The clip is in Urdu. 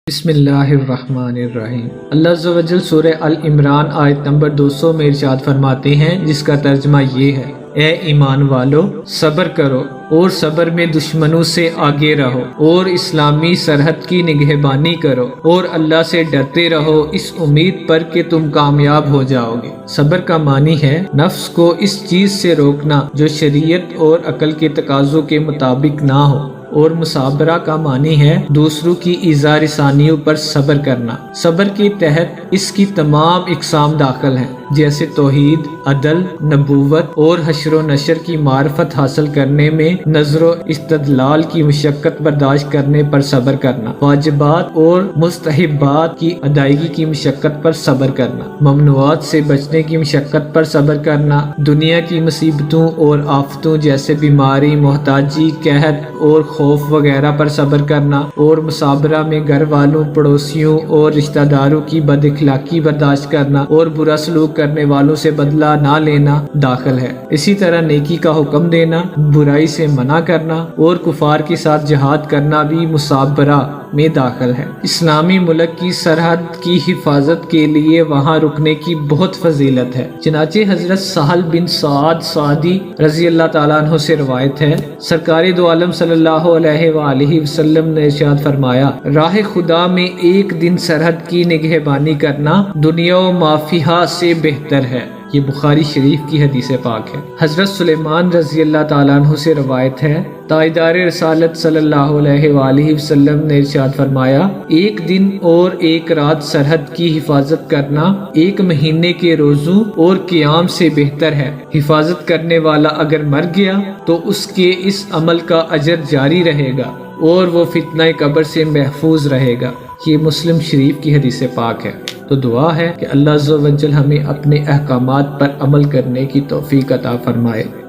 بسم اللہ الرحمن الرحیم۔ اللہ عز و جل سورہ العمران آیت نمبر 200 میں ارشاد فرماتے ہیں، جس کا ترجمہ یہ ہے: اے ایمان والو، صبر کرو اور صبر میں دشمنوں سے آگے رہو اور اسلامی سرحد کی نگہبانی کرو اور اللہ سے ڈرتے رہو اس امید پر کہ تم کامیاب ہو جاؤ گے۔ صبر کا معنی ہے نفس کو اس چیز سے روکنا جو شریعت اور عقل کے تقاضوں کے مطابق نہ ہو، اور مصابرہ کا معنی ہے دوسروں کی ایذا رسانیوں پر صبر کرنا۔ صبر کے تحت اس کی تمام اقسام داخل ہیں، جیسے توحید، عدل، نبوت اور حشر و نشر کی معرفت حاصل کرنے میں نظر و استدلال کی مشقت برداشت کرنے پر صبر کرنا، واجبات اور مستحبات کی ادائیگی کی مشقت پر صبر کرنا، ممنوعات سے بچنے کی مشقت پر صبر کرنا، دنیا کی مصیبتوں اور آفتوں جیسے بیماری، محتاجی، قحط اور خوف وغیرہ پر صبر کرنا، اور مصابرہ میں گھر والوں، پڑوسیوں اور رشتہ داروں کی بد اخلاقی برداشت کرنا اور برا سلوک کرنے والوں سے بدلہ نہ لینا داخل ہے۔ اسی طرح نیکی کا حکم دینا، برائی سے منع کرنا اور کفار کے ساتھ جہاد کرنا بھی مصابرہ میں داخل ہے۔ اسلامی ملک کی سرحد کی حفاظت کے لیے وہاں رکنے کی بہت فضیلت ہے۔ چنانچہ حضرت سہل بن سعد سعدی رضی اللہ تعالیٰ عنہ سے روایت ہے، سرکار دو عالم صلی اللہ علیہ وآلہ وسلم نے ارشاد فرمایا، راہ خدا میں ایک دن سرحد کی نگہبانی کرنا دنیا و ما فیہا سے بہتر ہے۔ یہ بخاری شریف کی حدیث پاک ہے۔ حضرت سلیمان رضی اللہ تعالیٰ عنہ سے روایت ہے، تاجدار رسالت صلی اللہ علیہ وآلہ وسلم نے ارشاد فرمایا، ایک دن اور ایک رات سرحد کی حفاظت کرنا ایک مہینے کے روزوں اور قیام سے بہتر ہے۔ حفاظت کرنے والا اگر مر گیا تو اس کے اس عمل کا اجر جاری رہے گا اور وہ فتنہ قبر سے محفوظ رہے گا۔ یہ مسلم شریف کی حدیث پاک ہے۔ تو دعا ہے کہ اللہ عز و جل ہمیں اپنے احکامات پر عمل کرنے کی توفیق عطا فرمائے۔